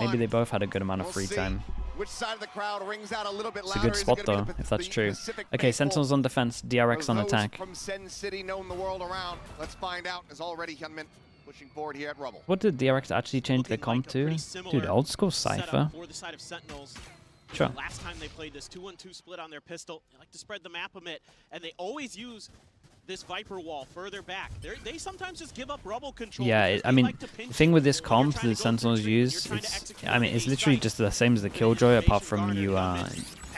Maybe they both had a good amount of free time. Which side of the crowd rings out a little bit It's a louder? good spot though, if that's true. Okay, Sentinels on defense, DRX on attack. From SEN City, known the world around. Let's find out. Is already Hyunmin pushing forward here at Rubble. What did DRX actually change their comp to? Dude, old school Cypher. Sure. Last time they played this 2-1-2 split on their pistol, they like to spread the map a bit, and they always use this Viper wall further back. They sometimes just give up Rubble control. Yeah, I mean, the thing with this comp the Sentinels use, it's literally just the same as the Killjoy, apart from you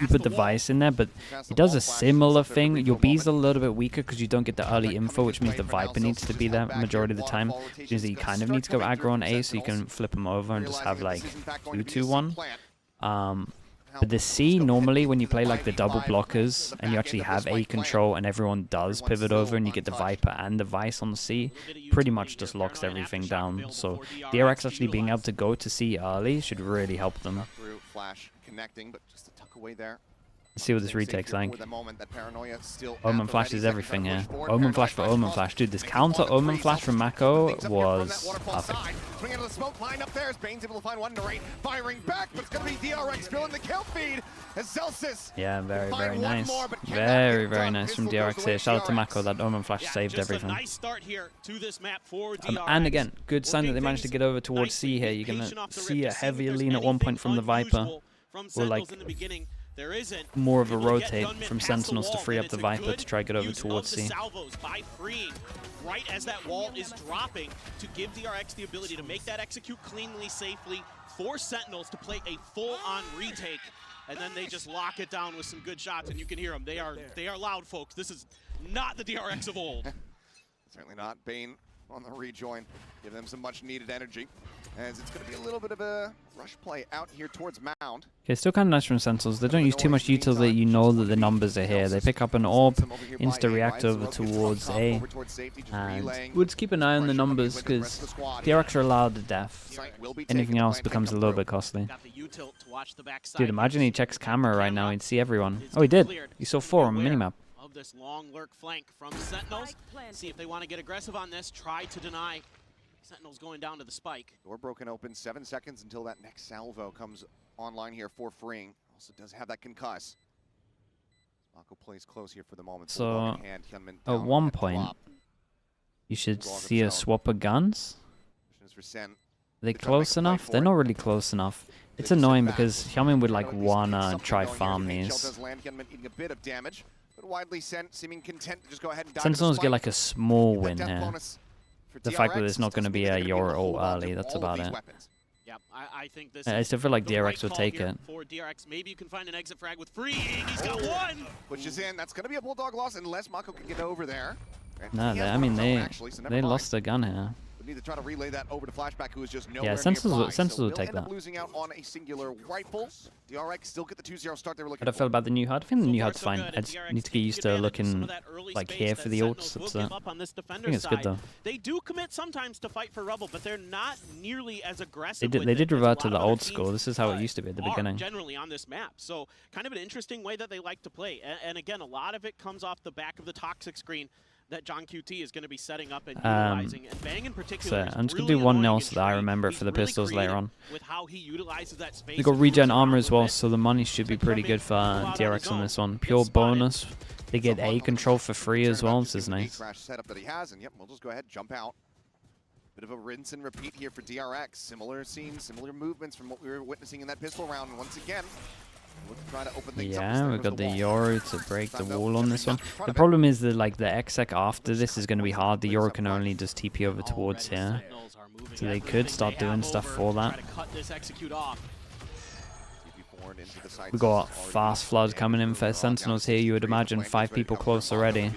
put the Vice in there, but it does a similar thing. Your B's a little bit weaker because you don't get the early info, which means the Viper needs to be there majority of the time, which means that you kind of need to go aggro on A so you can flip them over and just have like 2-2-1. But the C, normally when you play like the double blockers and you actually have A control and everyone does pivot over and you get the Viper and the Vice on the C, pretty much just locks everything down. So DRX actually being able to go to C early should really help them. Flash connecting, but just a tuck away there. Let's see what this retake's like. Omen Flash is everything here. Omen Flash for Omen Flash. Dude, this counter Omen Flash from Mako was perfect. Swing into the smoke line up there as Bane's able to find one to rate. Firing back, but it's going to be DRX filling the kill feed as Celsius. Yeah, very, very nice. Very, very nice from DRX here. Shout out to Mako. That Omen Flash saved everything. Nice start here to this map for DRX. And again, good sign that they managed to get over towards C here. You're going to see a heavier lean at one point from the Viper. Or like more of a rotate from Sentinels to free up the Viper to try to get over towards C. By freeing right as that wall is dropping to give DRX the ability to make that execute cleanly, safely, force Sentinels to play a full-on retake, and then they just lock it down with some good shots, and you can hear them. They are loud, folks. This is not the DRX of old. Certainly not. Bane on the rejoin, give them some much-needed energy, as it's going to be a little bit of a rush play out here towards Mound. Okay, still kind of nice from Sentinels. They don't use too much util that you know that the numbers are here. They pick up an orb, insta-react over towards A, and we'll just keep an eye on the numbers because DRX are allowed to death. Anything else becomes a little bit costly. Dude, imagine he checks camera right now, he'd see everyone. Oh, he did. He saw 4 on the minimap. This long lurk flank from Sentinels. See if they want to get aggressive on this. Try to deny. Sentinels going down to the spike. Door broken open. 7 seconds until that next salvo comes online here for freeing. Also does have that concuss. Mako plays close here for the moment. So at one point, you should see a swap of guns. Are they close enough? They're not really close enough. It's annoying because Hyunmin would like wanna try farm these. Widely sent, seeming content to just go ahead and Sentinels get like a small win here. The fact that it's not going to be a Yoru ult early, that's about it. Yeah, I think this I still feel like DRX will take it. For DRX, maybe you can find an exit frag with freeing. He's got one. Pushes in. That's going to be a Bulldog loss unless Mako can get over there. No, I mean they lost their gun here. Need to try to relay that over to Flashback, who is just nowhere near Sentinels will take that. Losing out on a singular rifle. DRX still get the 2-0 start they were looking for. How do I feel about the new HUD? I think the new HUD's fine. I just need to get used to looking like here for the ults. That's it. I think it's good though. They do commit sometimes to fight for Rubble, but they're not nearly as aggressive. They did revert to the old school. This is how it used to be at the beginning. Generally on this map, so kind of an interesting way that they like to play. And again, a lot of it comes off the back of the toxic screen that John QT is going to be setting up and utilizing. And Bang in particular, I'm just going to do 1-0 so that I remember it for the pistols later on. With how he utilizes that space. They got regen armor as well, so the money should be pretty good for DRX on this one. Pure bonus. They get A control for free as well, this is nice. Setup that he has, and yep, we'll just go ahead and jump out. Bit of a rinse and repeat here for DRX. Similar scenes, similar movements from what we were witnessing in that pistol round. And once again, yeah, we've got the Yoru to break the wall on this one. The problem is that like the exec after this is going to be hard. The Yoru can only just TP over towards here. So they could start doing stuff for that. We got fast flood coming in for Sentinels here. You would imagine 5 people close already.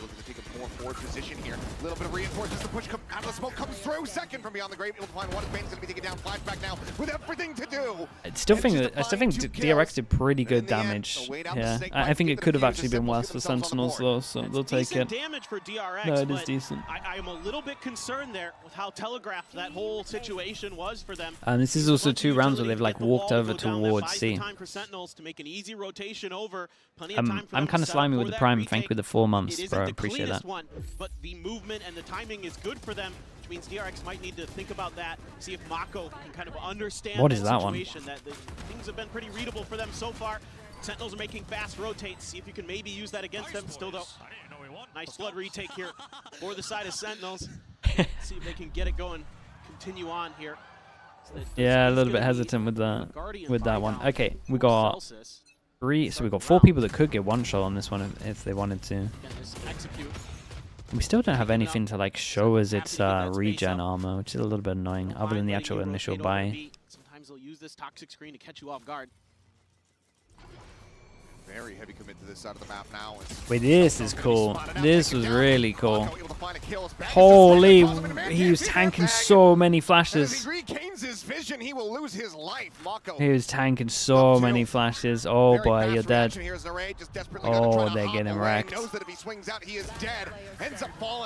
A little bit of reinforcements. The push out of the smoke comes through. Second from beyond the grave. Able to find one. Bane's going to be taken down. Flashback now with everything to do. I still think DRX did pretty good damage. Yeah, I think it could have actually been worse for Sentinels though, so they'll take it. Damage for DRX, no, it is decent. I'm a little bit concerned there with how telegraphed that whole situation was for them. And this is also 2 rounds where they've like walked over towards C. I'm kind of slimy with the Prime. Thank you with the 4 months, bro. I appreciate that. But the movement and the timing is good for them to which means DRX might need to think about that, see if Mako can kind of understand What is that one? situation. That things have been pretty readable for them so far. Sentinels are making fast rotates. See if you can maybe use that against them. Still though, nice flood retake here for the side of Sentinels. See if they can get it going, continue on here. Yeah, a little bit hesitant with that one. Okay, we got 3, so we got 4 people that could get one shot on this one if they wanted to. We still don't have anything to like show us its regen armor, which is a little bit annoying, other than the actual initial buy. Sometimes they'll use this toxic screen to catch you off guard. Very heavy commit to this side of the map now. Wait, this is cool. This was really cool. Holy, he was tanking so many flashes. He regains his vision, he will lose his life. He was tanking so many flashes. Oh boy, you're dead. Oh, they're getting wrecked.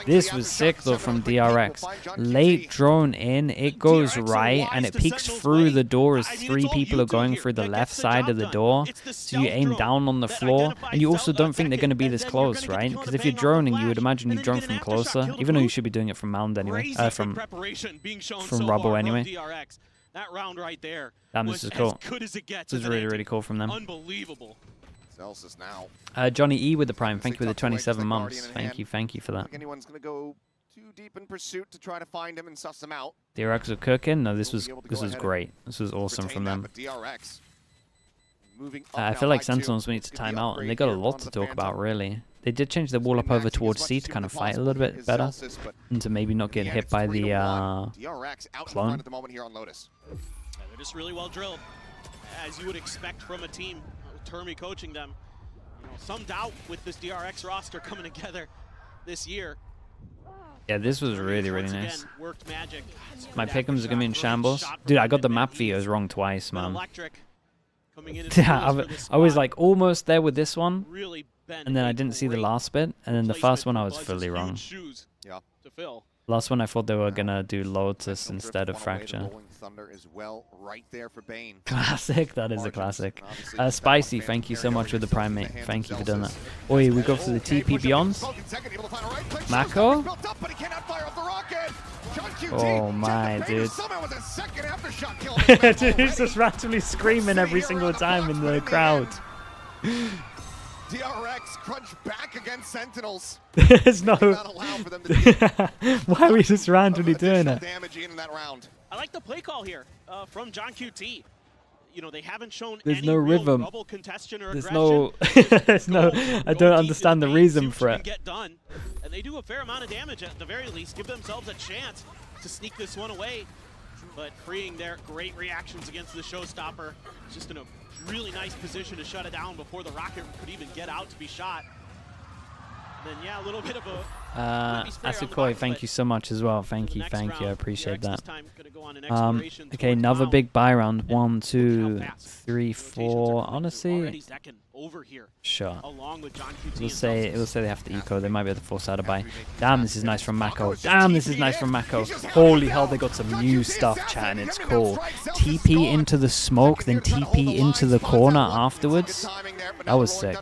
This was sick though from DRX. Late drone in, it goes right, and it peeks through the door as 3 people are going through the left side of the door. So you aim down on the floor, and you also don't think they're going to be this close, right? Because if you're droning, you would imagine you drone from closer, even though you should be doing it from mound anyway, from rubble anyway. That round right there. Damn, this is cool. This is really, really cool from them. Unbelievable. Celsius now. Johnny E with the Prime, thank you for the 27 months. Thank you for that. Anyone's going to go too deep in pursuit to try to find him and suss him out. DRX are cooking. No, this was great. This was awesome from them. I feel like Sentinels need to time out, and they got a lot to talk about, really. They did change the wall up over towards C to kind of fight a little bit better, and to maybe not get hit by the clone. They're just really well drilled, as you would expect from a team with Termi coaching them. You know, some doubt with this DRX roster coming together this year. Yeah, this was really, really nice. Again, worked magic. My pick'ems are gonna be in shambles. Dude, I got the map views wrong twice, man. Yeah, I was like almost there with this one, and then I didn't see the last bit, and then the first one I was fully wrong. Last one I thought they were gonna do Lotus instead of Fracture. Classic, that is a classic. Spicy, thank you so much with the Prime, mate. Thank you for doing that. Oi, we go for the TP Beyond. Mako? Oh my, dude. Dude, he's just randomly screaming every single time in the crowd. DRX crunch back against Sentinels. There's no... Why are we just randomly doing it? I like the play call here from John QT. You know, they haven't shown There's any no rhythm. double congestion or There's aggression. there's no... I don't understand the reason for it. Get done. And they do a fair amount of damage at the very least. Give themselves a chance to sneak this one away. But freeing their great reactions against the showstopper. Just in a really nice position to shut it down before the rocket could even get out to be shot. And then, yeah, a little bit of a... Asukoi, thank you so much as well. Thank you, I appreciate that. Okay, another big buy round. 1, 2, 3, 4. Honestly, sure. We'll say they have to eco. They might be able to force out a buy. Damn, this is nice from Mako. Damn, this is nice from Mako. Holy hell, they got some new stuff, chat, and it's cool. TP into the smoke, then TP into the corner afterwards. That was sick.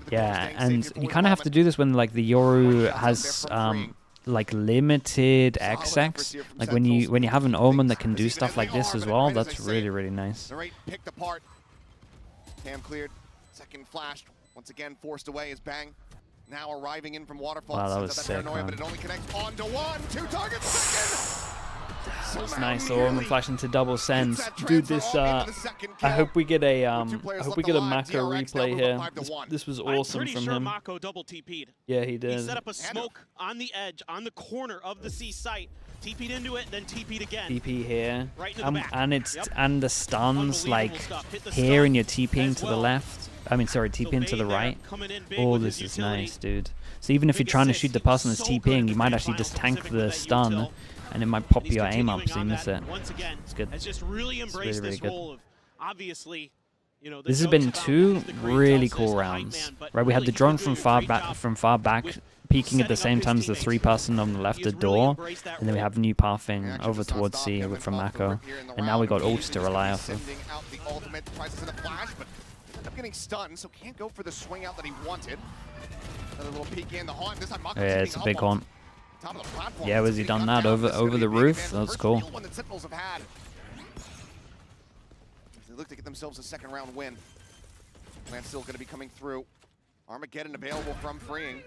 Yeah, and you kind of have to do this when like the Yoru has like limited XX. Like when you have an Omen that can do stuff like this as well, that's really, really nice. Picked apart. Cam cleared. Second flashed. Once again forced away as Bang. Now arriving in from Waterfall. Wow, that was sick, man. But it only connects onto one. 2 targets second. That's nice. The Omen flash into double sends. Dude, this I hope we get a Mako replay here. This was awesome from him. Mako double TP'd. Yeah, he did. He set up a smoke on the edge, on the corner of the C site. TP'd into it, then TP'd again. TP here. Right into the back. And it's and the stuns like here, and you're TPing to the left. I mean, sorry, TPing to the right. Oh, this is nice, dude. So even if you're trying to shoot the person that's TPing, you might actually just tank the stun, and it might pop your aim up so you miss it. It's good. It's really, really good. Obviously, you know, this has been 2 really cool rounds. Right, we had the drone from far back, peeking at the same time as the 3-person on the left of door, and then we have new pathing over towards C from Mako, and now we got ults to rely off of. Getting stunned, so can't go for the swing out that he wanted. Another little peek in the haunt. This time Mako yeah, it's a big haunt. Top of the platform. Yeah, was he done that over the roof? That's cool. One that Sentinels have had. They look to get themselves a second round win. Plan's still going to be coming through. Armageddon available from Freeing.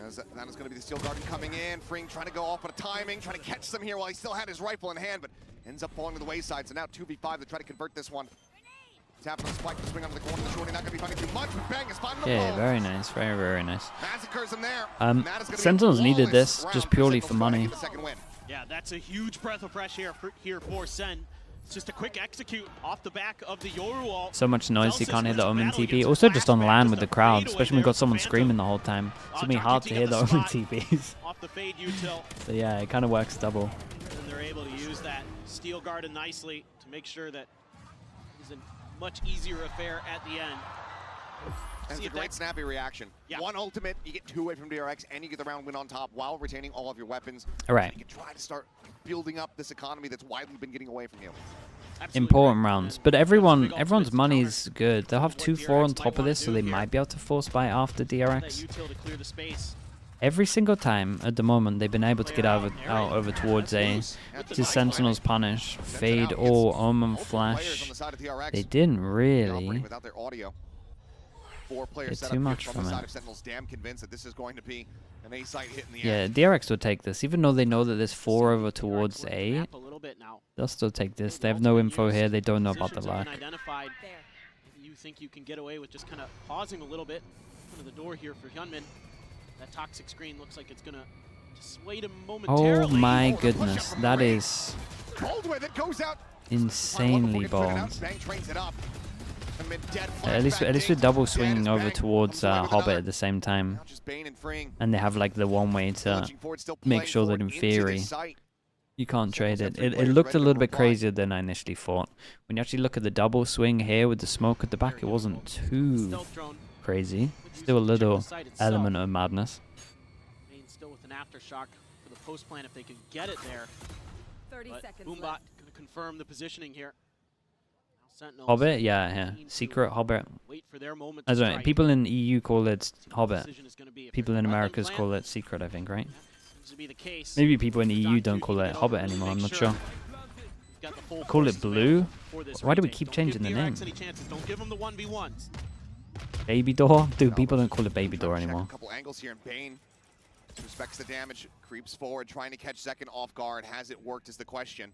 As that is going to be the Steel Garden coming in. Freeing trying to go off on a timing, trying to catch them here while he still had his rifle in hand, but ends up falling to the wayside. So now 2v5 to try to convert this one. Tapping the spike to swing onto the corner. The shorty not going to be finding too much, but Bang is finding the ball. Yeah, very nice. Very, very nice. Massacres him there. Sentinels needed this just purely for money. Yeah, that's a huge breath of fresh air for Sen. It's just a quick execute off the back of the Yoru wall. So much noise you can't hear the Omen TP. Also just on land with the crowd, especially when we've got someone screaming the whole time. It's going to be hard to hear the Omen TPs. Off the fade util. So yeah, it kind of works double. And they're able to use that Steel Garden nicely to make sure that it's a much easier affair at the end. And it's a great snappy reaction. Yeah. One ultimate, you get 2 away from DRX, and you get the round win on top while retaining all of your weapons. All right. So you can try to start building up this economy that's widely been getting away from you. Absolutely Important rounds, but everyone's money's good. They'll have 2-4 on top of this, so they might be able to force buy after DRX. Every single time at the moment they've been able to get out over towards A. Just Sentinels punish, fade or Omen flash. They didn't really get too much from it. Yeah, DRX will take this, even though they know that there's 4 over towards A. They'll still take this. They have no info here. They don't know about the luck. You think you can get away with just kind of pausing a little bit in front of the door here for Hyunmin. That toxic screen looks like it's gonna just sway him momentarily. Oh my goodness, that is insanely bold. At least we're double swinging over towards Hobbit at the same time, and they have like the one way to make sure that in theory you can't trade it. It looked a little bit crazier than I initially thought. When you actually look at the double swing here with the smoke at the back, it wasn't too crazy. Still a little element of madness. Still with an aftershock for the post plan if they can get it there. 30 seconds Boombot going to confirm the positioning here. Hobbit, yeah. Secret Hobbit. Wait for their moment. I don't know. People in EU call it Hobbit. People in Americas call it Secret, I think, right? Maybe people in EU don't call it Hobbit anymore. I'm not sure. Call it Blue. Why do we keep changing the name? Baby Door? Dude, people don't call it Baby Door anymore. A couple angles here, and Bane respects the damage, creeps forward, trying to catch second off guard. Has it worked is the question.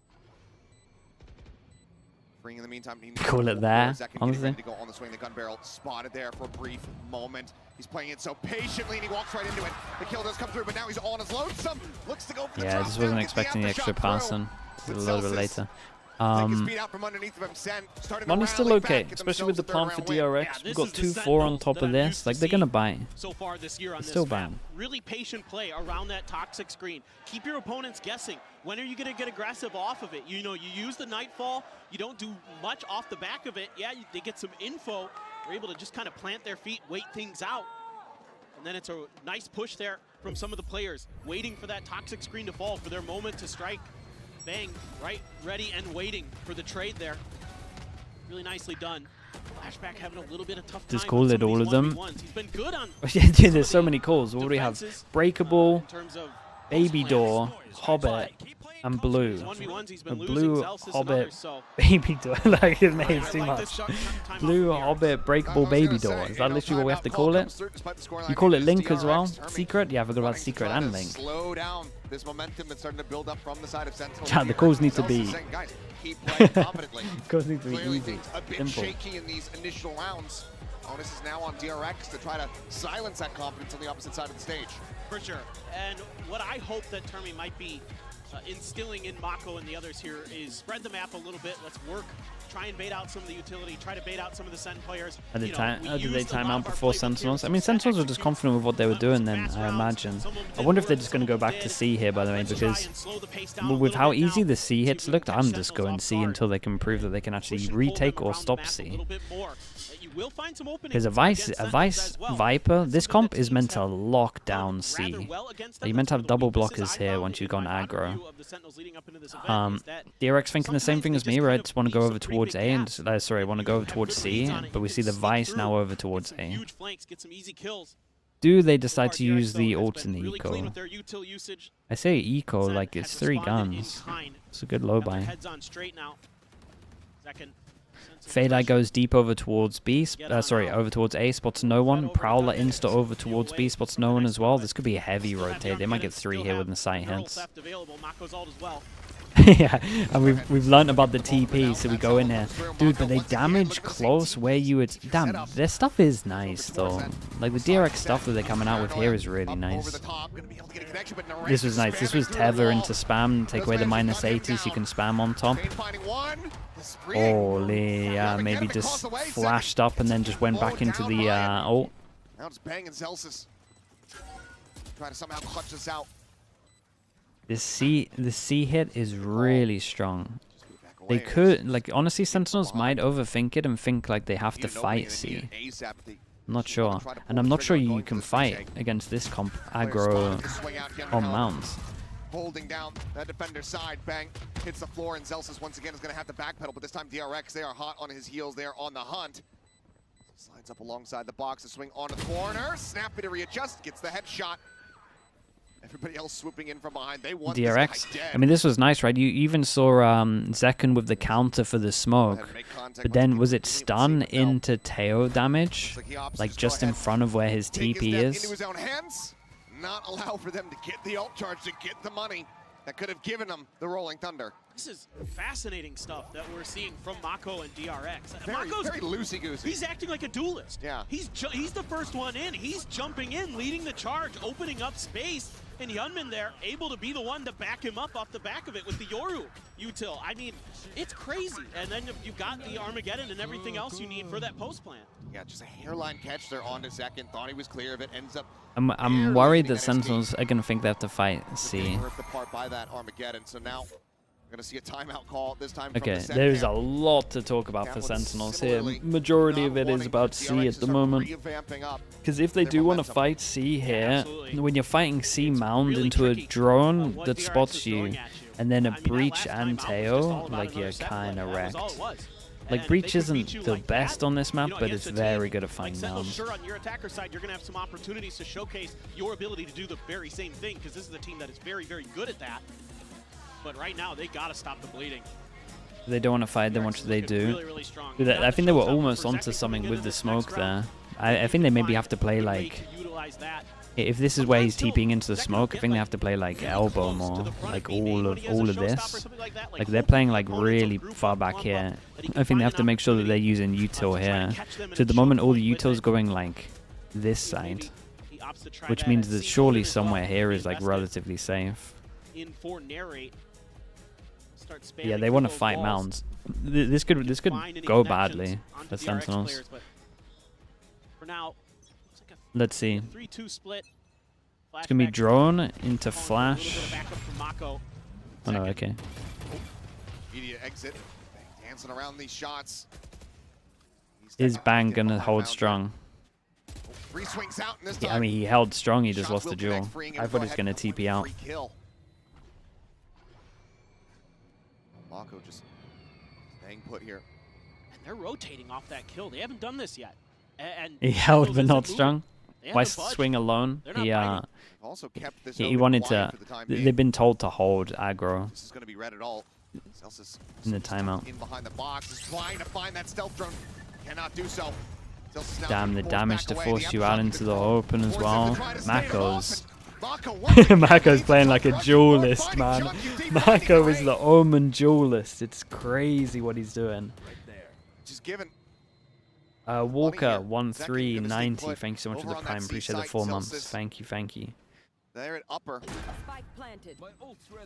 Freeing in the meantime, call it there, honestly. To go on the swing, the gun barrel spotted there for a brief moment. He's playing it so patiently, and he walks right into it. The kill does come through, but now he's on his lonesome. Looks to go for the I just wasn't expecting the extra pass on a little bit later. Money's still okay, especially with the plan for DRX. We've got 2-4 on top of this. Like, they're gonna buy. So far this year on still buying. Really patient play around that toxic screen. Keep your opponents guessing. When are you gonna get aggressive off of it? You know, you use the Nightfall. You don't do much off the back of it. Yeah, they get some info. They're able to just kind of plant their feet, wait things out. And then it's a nice push there from some of the players, waiting for that toxic screen to fall, for their moment to strike. Bang, right, ready and waiting for the trade there. Really nicely done. Flashback having a little bit of tough time. Just call it all of them. He's been good on yeah, there's so many calls. What do we have? Breakable, Baby Door, Hobbit, and Blue. Blue, Hobbit, Baby Door. Like, it made too much. Blue, Hobbit, Breakable, Baby Door. Is that literally what we have to call it? You call it Link as well? Secret? Yeah, I forgot about Secret and Link. Slow down this momentum that's starting to build up from the side of Sentinel. Chat, the calls need to be... Keep playing confidently. Calls need to be easy. A bit shaky in these initial rounds. Onus is now on DRX to try to silence that confidence on the opposite side of the stage. For sure. And what I hope that Termi might be instilling in Mako and the others here is spread the map a little bit. Let's work. Try and bait out some of the utility. Try to bait out some of the SEN players. Did they time out before Sentinels? I mean, Sentinels were just confident with what they were doing then, I imagine. I wonder if they're just going to go back to C here, by the way, because with how easy the C hits looked, I'm just going C until they can prove that they can actually retake or stop C. Because a Vice Viper, this comp is meant to lock down C. You're meant to have double blockers here once you've gone aggro. DRX thinking the same thing as me, right? Just want to go over towards A and want to go over towards C, but we see the Vice now over towards A. Huge flanks, get some easy kills. do they decide to use the ult in the really clean eco? with their util usage. I say eco Sen like it's has 3 responded in guns. kind. It's a good low Got their buy. heads on straight now. Second. Fade goes deep over towards B. Sorry, out. over towards A. Spots no one. Prowler insta over towards B. Spots no one as well. This could be a heavy rotate. They might get 3 here when the sight hits. Yeah, and we've learned about the TP, so we go in there. Dude, but they damage close where you would... Damn, their stuff is nice, though. Like, the DRX stuff that they're coming out with here is really nice. This was nice. This was tether into spam. Take away the -80 so you can spam on top. Holy, yeah, maybe just flashed up and then just went back into the ult. Now it's Bang and Zelsis. Trying to somehow clutch this out. The C hit is really strong. They could, like, honestly, Sentinels might overthink it and think like they have to fight C. I'm not sure. And I'm not sure you can fight against this comp aggro on mounts. Holding down that defender's side. Bang hits the floor, and Zelsis once again is going to have to backpedal, but this time DRX, they are hot on his heels. They are on the hunt. Slides up alongside the box to swing onto the corner. Snappy to readjust, gets the headshot. Everybody else swooping in from behind. They want DRX. this guy dead. I mean, this was nice, right? You even saw Zekken with the counter for the smoke. But then, was it stun into Teo damage? Like, just in front of where his TP is? Into his own hands. Not allow for them to get the ult charge, to get the money that could have given them the Rolling Thunder. This is fascinating stuff that we're seeing from Mako and DRX. Very loosey-goosey. He's acting like a duelist. Yeah. He's the first one in. He's jumping in, leading the charge, opening up space. And Yunmin there, able to be the one to back him up off the back of it with the Yoru util. I mean, it's crazy. And then you've got the Armageddon and everything else you need for that post plant. Yeah, just a hairline catch there on to second. Thought he was clear of it. Ends up. I'm worried that Sentinels are going to think they have to fight C. Ripped apart by that Armageddon. So now we're going to see a timeout call this time. Okay, from the there's a camp. lot to talk about for That one Sentinels here. similarly Majority of not it is wanting about DRX C at to the start moment. revamping up Because if they their do want to momentum. fight C here, absolutely. when you're fighting C It's mound really into a tricky drone what that DRX spots is you, throwing at you. and then a I mean, that breach last and timeout was just Teo, all about like another you're set kind play. of That was all wrecked. it was. Like, And Breach they could isn't beat you the like best that, on this map, you know, but against it's a team very good at like fighting Sentinels, mounds. sure, on your attacker side, you're going to have some opportunities to showcase your ability to do the very same thing, because this is a team that is very, very good at that. But right now, they got to stop the bleeding. They don't want to fight, then what should they do? Really, really strong. Dude, I think they were almost onto something with the smoke there. I think they maybe have to play like... If this is where he's TPing into the smoke, I think they have to play like elbow more, like all of this. Like they're playing like really far back here. I think they have to make sure that they're using util here. So at the moment all the util's going like this side, which means that surely somewhere here is like relatively safe. Yeah, they want to fight mounds. This could go badly for Sentinels. For now, let's see. 3-2 split. It's gonna be drone into flash. Oh no, okay. Immediate exit. Dancing around these shots. Is Bang gonna hold strong? Three swings out in this Yeah, time. I mean, he held strong. He just Shots lost will the duel. connect, freeing him I to thought go he was gonna ahead TP out. free kill. Mako just staying put here. And they're rotating off that kill. They haven't done this yet. And He held but Sentinels not isn't strong. moving. Why They haven't budged. swing alone? They're not He biting. Also kept this he owner wanted quiet to. for the time They've being. been told to hold aggro This is going to be red at all. Celsius in the timeout. in behind the box is trying to find that stealth drone. Cannot do so. Celsius now Damn, the forced damage back to away. force The you out upshot into the control. open as Force him well. to try to stay it Mako's. open. Mako once again Mako's leads playing to like a rush duelist, forward, man. fighting Chuck, you Mako is see the Omen duelist. It's crazy what he's doing. Just given. Walker, Money here. Zach, 1390. put Thank you so much for over the on that prime. C Appreciate the site, 4 months. Celsius. Thank you, thank you. There at upper. Spike planted.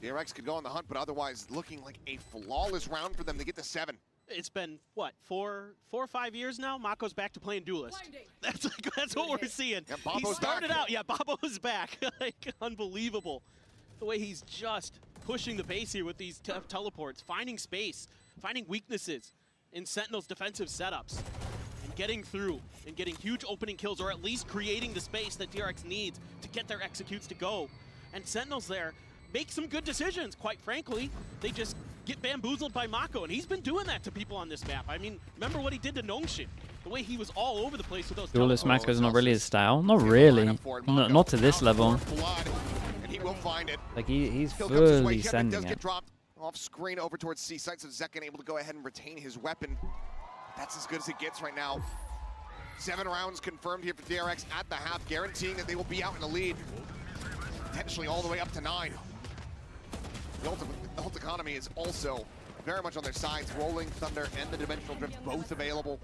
DRX could go on the hunt, but otherwise looking like a flawless round for them to get to 7. It's been, what, 4 or 5 years now? Mako's back to playing duelist. That's what we're seeing. Yeah, He Bobo's started back. out, yeah, Bobo's back. Like, unbelievable. The way he's just pushing the base here with these teleports, finding space, finding weaknesses in Sentinel's defensive setups, and getting through and getting huge opening kills, or at least creating the space that DRX needs to get their executes to go. And Sentinels there make some good decisions, quite frankly. They just get bamboozled by Mako, and he's been doing that to people on this map. I mean, remember what he did to Nongshin? The way he was all over the place with those Duelist teleports. Mako is not really his style. Not really. Not to this level. And he will find it. Like he's Kill comes his way. fully Kevin sending does it. get dropped off screen over towards C site, so Zekken able to go ahead and retain his weapon. That's as good as it gets right now. 7 rounds confirmed here for DRX at the half, guaranteeing that they will be out in the lead. Potentially all the way up to 9. The ult economy is also very much on their sides. Rolling Thunder and the Dimensional Drift both available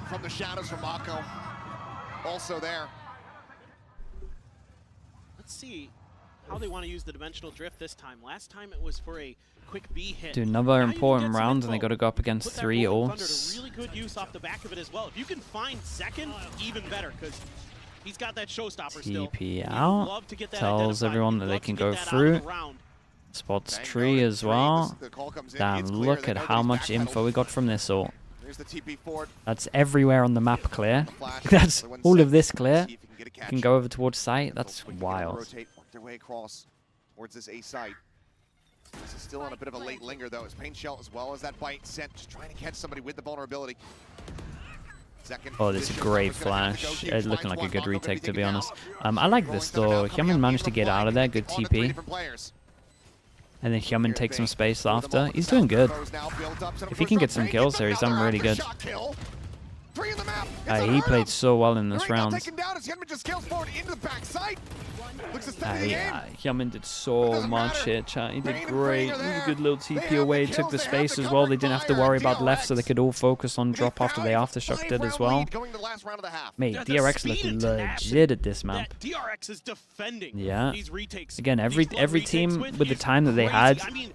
from the shadows from Mako. Also there. Let's see how they want to use the Dimensional Drift this time. Last time it was for a quick B hit. Do another Now you can important get some round, and they info. got to go up against Put that 3 Rolling Thunder ults. to really good use off the back of it as well. If you can find Zekken, even better, because he's got that showstopper still. TP And you'd out. love to get that Tells identified. everyone You'd that they love can to get go that out of through. the round. Spots Bang tree noted as three. well. The call comes in. Damn, It's clear look that at how nobody's much backpedaled. info we got from this ult. There's the TP forward. That's everywhere on the map clear. Flash. That's The one all set. of this clear. See if he can get a You catch. can go over towards site. That's Quick to wild. rotate, work their way across towards this A site. This is still on a bit of a late linger though. As Pain Shell as well as that bite sent, just trying to catch somebody with the vulnerability. Second Oh, this is a position, great Maka's gonna have to flash. go deep, It's looking finds like a one, good Mako gonna retake, to be taken honest. down. I like Rolling this Thunder now though. coming Hyunmin out managed to from get out of flank, there. Good on to 3 TP. different players. And then Hyunmin takes some space Here, after. the He's doing good. foes now built up, set up If he for can a get shot. some Pain kills gets there, he's done another really good. after-shot kill. 3 in the map. Gets He unheard played of. so well in this There he go, round. taken down as Hyunmin just scales forward into the backside. Looks to steady the game. Hyunmin did so doesn't much matter. here, chat. He Pain did and great. Free are It was a there. good little They TP have the away. kills, Took the they have space the as well. They covering didn't have to fire. worry about left, so they DRX. could all focus on They drop after they found a aftershocked it as 5-round well. lead going to the last round of the half. Mate, The DRX speed looked and tenacity legit at this map. that DRX is defending Yeah. these retakes. Again, These flood every retakes team with the is time that they crazy. had, I mean,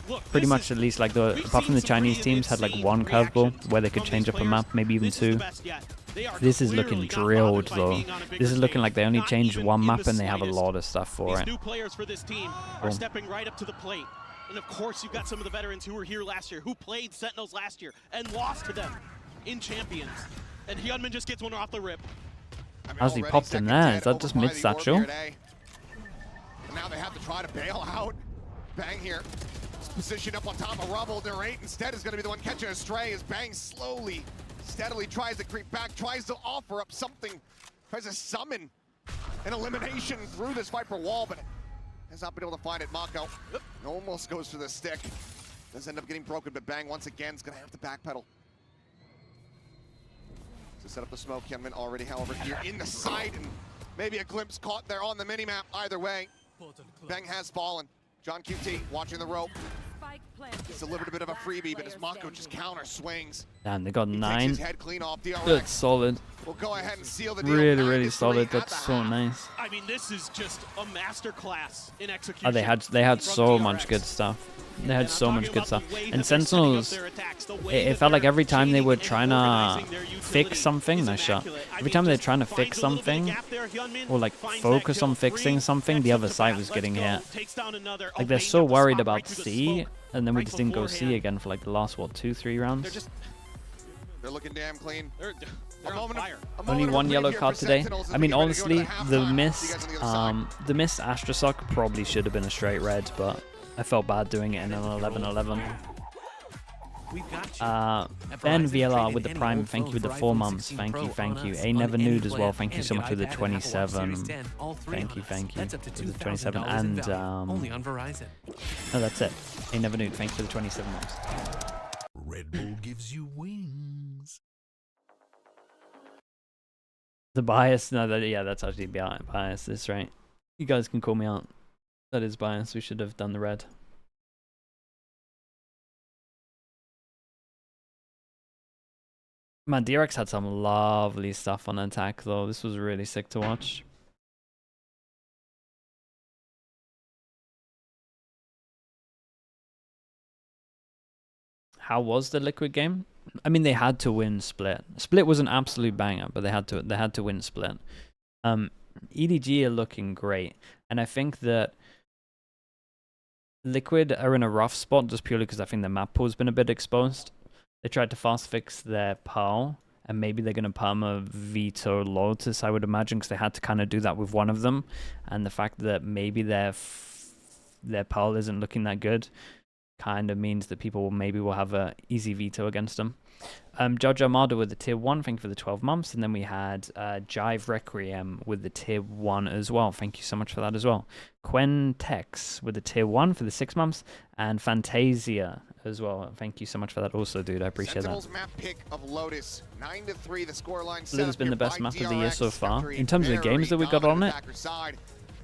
look, pretty this much is- at least like we've apart from seen the some Chinese pretty teams had like insane one curveball reactions where they could from change these up a map, players. maybe even This is the 2. best yet. They are This is clearly looking not drilled bothered by though. being on a bigger This is looking stage. like they only Not changed even one in map the and they have a slightest. lot of stuff for These it. new players for this team are Boom. stepping right up to the plate. And of course, you've got some of the veterans who were here last year, who played Sentinels last year and lost to them in Champions. And Hyunmin just gets one off the rip. I mean, How's he already popped in second there? dead Is that over just by the mid-satchel? Orb here today. And now they have to try to bail out. Bang here. It's positioned up on top of rubble. Their 8 instead is going to be the one catching a stray as Bang slowly, steadily tries to creep back, tries to offer up something, tries to summon an elimination through this Viper wall, but has not been able to find it. Mako almost goes for the stick. Does end up getting broken, but Bang once again is going to have to backpedal. To set up the smoke, Hyunmin already, however, here in the side, and maybe a glimpse caught there on the minimap. Either way, Bang has fallen. John QT watching the rope. He's delivered a bit of a freebie, but as Mako just counter swings, Damn, they got he takes 9. his head clean off. Good, DRX solid. will go ahead and seal the deal. Really, 9 really to 3 solid. at That's the so half. nice. I mean, this is just a masterclass in execution. Oh, they had from so DRX. much good stuff. They had And I'm so much talking good about stuff. the way And that they're setting up Sentinels, their attacks, the way it that felt like they're every time they chaining were and trying organizing to their utility fix something, is nice shot. immaculate. I Every mean, time they're just trying to finds fix a little bit of something, gap there, Hyunmin, or like finds that focus kill, on fixing Free, something, the next other to side bat, was let's getting go, hit. takes down another. Like Oh, they're Bang so got the worried spot about right through the C, smoke. and then we right just didn't go C beforehand. again for like the last, what, 2-3 rounds? They're just They're looking damn clean. they're A on moment of- fire. a Only moment of one reprieve yellow here card for today. Sentinels as I we mean, get ready to go to honestly, the the halftime. miss, See you guys on the other side. the missed Astra Sock probably should have been a straight red, but I felt bad doing it in an 11-11. Ben VLR with the Prime, thank you with the 4 months, thank you. A Never Nude as well, thank you so much with the 27. Thank you with the 27. And, only on Verizon. no, that's it. A Never Nude, thank you for the 27 months. Red Bull gives you wings. The bias, no, yeah, that's actually bias, that's right. You guys can call me out. That is bias, we should have done the red. Man, DRX had some lovely stuff on attack though. This was really sick to watch. How was the Liquid game? I mean, they had to win Split. Split was an absolute banger, but they had to win Split. EDG are looking great, and I think that Liquid are in a rough spot just purely because I think the map pool's been a bit exposed. They tried to fast fix their Pearl, and maybe they're going to perma veto Lotus, I would imagine, because they had to kind of do that with one of them. And the fact that maybe their Pearl isn't looking that good kind of means that people maybe will have a easy veto against them. Judge Armada with the tier 1, thank you for the 12 months. And then we had Jive Requiem with the tier 1 as well. Thank you so much for that as well. Quen Tex with the tier 1 for the 6 months. And Fantasia as well. Thank you so much for that also, dude. I appreciate Sentinels that. map pick of Lotus. 9-3 the scoreline. This has been the best map of the year so far. In terms of the games that we got on it,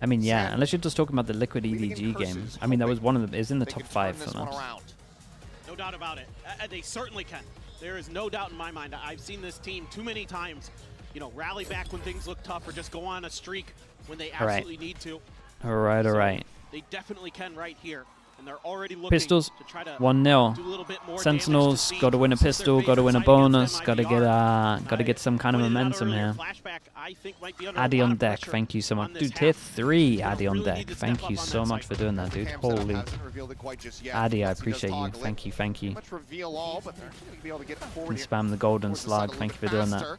I mean, yeah, unless you're just talking about the Liquid EDG game. I mean, that was one of the, is in the top 5 for maps. No doubt about it. They certainly can. There is no doubt in my mind. I've seen this team too many times, you know, rally back when things look tough or just go on a streak when they absolutely need to. All right. They definitely can right here. And they're already looking Pistols, to try to 1-0. do a little bit more Sentinels, damage to got to win a since pistol, their got to win a favorite side bonus, against got to them, get some kind of pointed it out momentum earlier, here. Flashback, I think, might be under a Addy lot on of deck, pressure thank you so much. on this Dude, tier half. 3 Addy on really deck. need to step Thank up you on so that much side. for doing that, dude. Holy. Addy, I appreciate you. Thank you. Much reveal all, but they're going to be able to get forward And here. spam the golden Towards the slug. side a Thank you little for doing bit that. faster.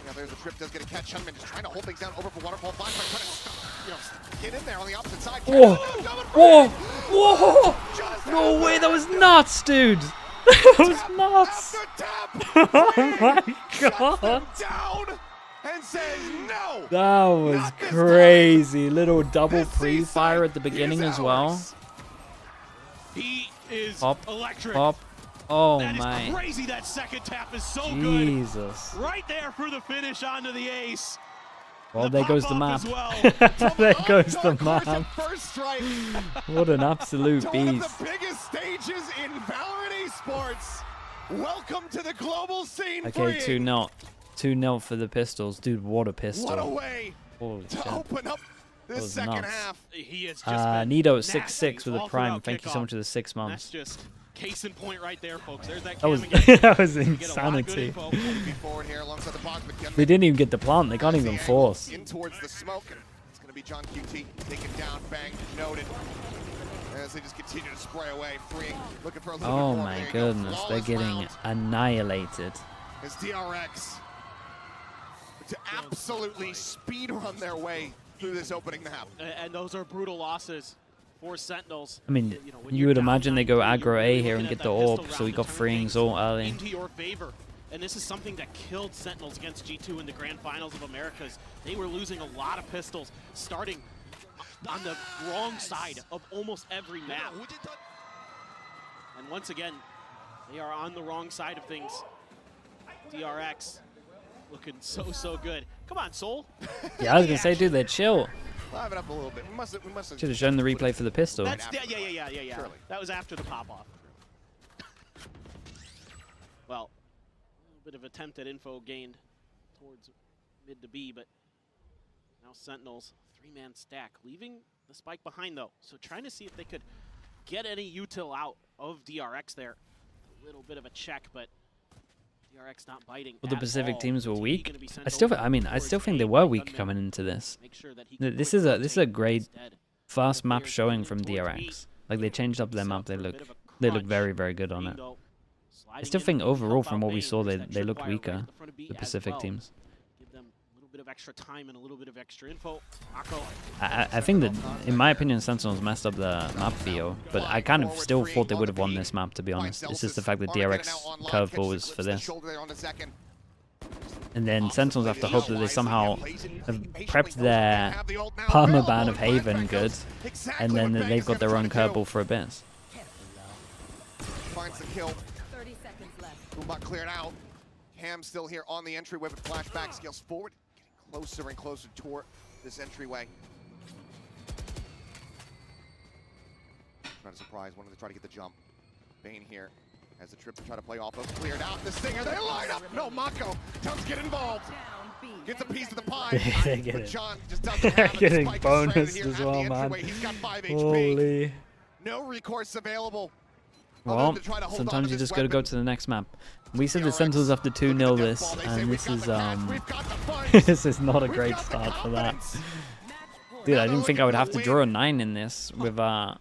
Now there's a trip does get a catch. Hunman just trying to hold things down over for Waterfall. Flash trying to stop, you know, get in there on the opposite side. Whoa! Whoa! Whoa! No way, that was nuts, dude! That was nuts! Oh my god! Down and says no. That was crazy. Little double pre-fire at the beginning as well. He is Pop, electric. pop. Oh That is my. crazy. That second tap is so Jesus. good. Right there for the finish onto the ace. Well, there goes the map. pop-off as well. There goes the Dark Horse at map. First strike. What an absolute To one of beast. the biggest stages in Valorant esports. Welcome to the global scene. Okay, Freeing. 2-0. 2-0 for the pistols. Dude, what a What a pistol. way Holy to shit. open up That this was second nuts. half. He has just been Nido nasty 6-6 with a all prime. throughout Thank you so kickoff. much for the 6 That's months. just case in point right there, folks. There's that That was cam again. that was We get a lot of good insanity. info. Be forward here alongside the box, but They didn't even get the plant. They can't even force. In towards the smoke. And it's going to be John QT taken down, bang, noted. As they just continue to spray away, freeing, looking for a little Oh bit more. my There you go. goodness, they're Flawless getting round annihilated. as DRX to absolutely speed run their way through this opening map. And those are brutal losses for Sentinels. I mean, You know, when you you're would down imagine they go 9-3, aggro you're A really here looking and at get the that orb, pistol so we round got to turn freeing things Zol early. into your favor. And this is something that killed Sentinels against G2 in the Grand Finals of Americas. They were losing a lot of pistols, starting on the wrong side of almost every map. And once again, they are on the wrong side of things. DRX looking so good. Come on, Soul. Yeah, I was gonna say, dude, they're chill. Liven up a little bit. We must have Should have shown the replay for the pistol. That's yeah. Surely. That was after the pop-off. Well, a little bit of attempted info gained towards mid to B, but now Sentinels, 3-man stack, leaving the spike behind though. So trying to see if they could get any util out of DRX there. A little bit of a check, but DRX not biting. Well, the at Pacific all. teams were TD weak. gonna be sent I still over think they towards were A weak gunman. coming into this. Make sure that he can This quick is a rotate great instead. first map Players showing moving from towards DRX. Like they changed up their map. They look crunch. very good on it. Ringo I sliding still in think to overall help from out what we Bane. saw, There's they that looked tripwire right weaker. at the front of B The as Pacific well. teams. Give them a little bit of extra time and a little bit of extra info. Mako. I think that, in my opinion, Sentinels messed up the map VO, but I kind of still thought they would have won this map, to be honest. It's just the fact that DRX curveball was for this. And then Sentinels have to hope that they somehow have prepped their permaban of Haven good, and then that they've got their own curveball for Abyss. Finds the kill. 30 seconds left. Boombot cleared out. Ham still here on the entryway with flashback. Scales forward, getting closer and closer toward this entryway. Not a surprise, wanted to try to get the jump. Bane here has the trip to try to play off of. Cleared out. The Stinger, they line up. No, Mako does get involved. Down B. Gets a piece of the pie. They get But it. John just doesn't have it. Getting Spike is stranded bonus here as at the well, man. entryway. He's got 5 HP. Holy. No recourse available. Well, sometimes you just gotta go to the next map. We said the Sentinels have to 2-0 this, and this is this is not a great start for that. Dude, I didn't think I would have to draw a 9 in this with how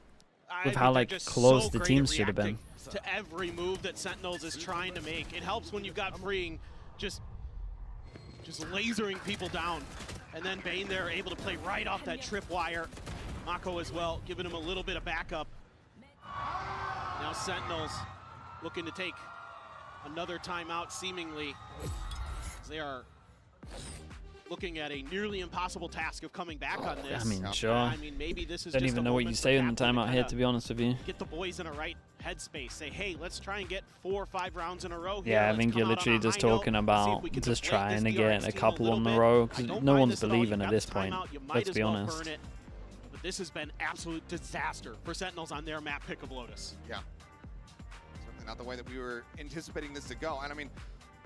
like close the teams should have been. To every move that Sentinels is trying to make. It helps when you've got freeing just lasering people down. And then Bane there able to play right off that tripwire. Mako as well, giving him a little bit of backup. Now Sentinels looking to take another timeout, seemingly. They are looking at a nearly impossible task of coming back on this. I mean, sure. I mean, maybe this is Don't just even a know what you moment for say in the Kaplan to timeout here, to be honest with you. get the boys in a right headspace. Say, hey, let's try and get 4 or 5 rounds in a row here. Yeah, I Let's think come you're out on literally a just high note. talking Let's see if about we can just deflate trying this to get DRX a team couple little on the bit. row, I because don't no mind one's this at all. believing You've at got this the point. timeout. You might Let's as be well honest. burn it. But this has been absolute disaster for Sentinels on their map pick of Lotus. Yeah. Certainly not the way that we were anticipating this to go. And I mean,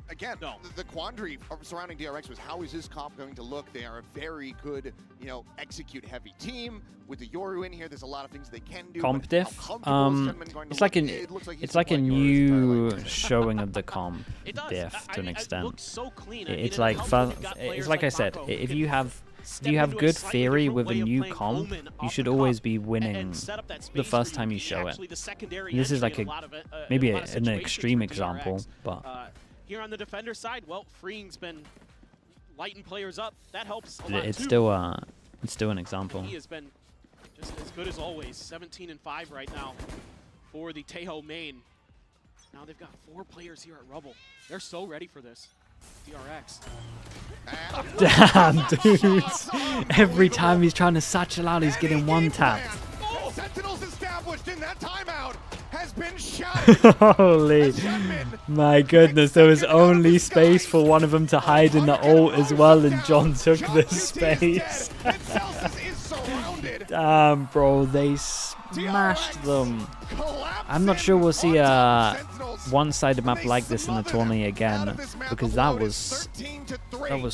again, No. the quandary surrounding DRX was how is this comp going to look? They are a very good, you know, execute-heavy team. With the Yoru in here, there's a lot of things they can do. Comp but diff. how comfortable is Gentleman going to It's like look? an It looks like he's it's like a been playing Yoru his entire new life. showing of the comp It does. diff to an It extent. looks so clean. I mean, It's it like helps when you've it's got players like I said, Mako if who you can have step you have into a good slightly theory different with a way of new playing comp, Omen you off should the always cup be and winning set up that the space first for time you be show it. actually the secondary And this is entry like in a lot of maybe a lot of an situations extreme for example, DRX. but Here on the defender side, well, Freeing's been lighting players up. That helps a lot it's too. still an example. He has been just as good as always. 17-5 right now for the Tejo main. Now they've got 4 players here at Rubble. They're so ready for this. DRX. Damn, dude! Every time he's trying to satchel out, he's getting one tapped. Sentinels established in that timeout has been shouted. Holy, my goodness! There was only space for one of them to hide in the ult as well, and John took the space. Damn, bro, they smashed them. I'm not sure we'll see a one-sided map like this in the tourney again, because that was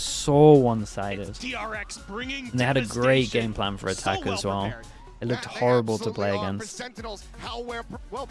so one-sided. DRX bringing And they had a great devastation. game plan for attack So as well. prepared. It looked horrible to play against. Sentinels, how well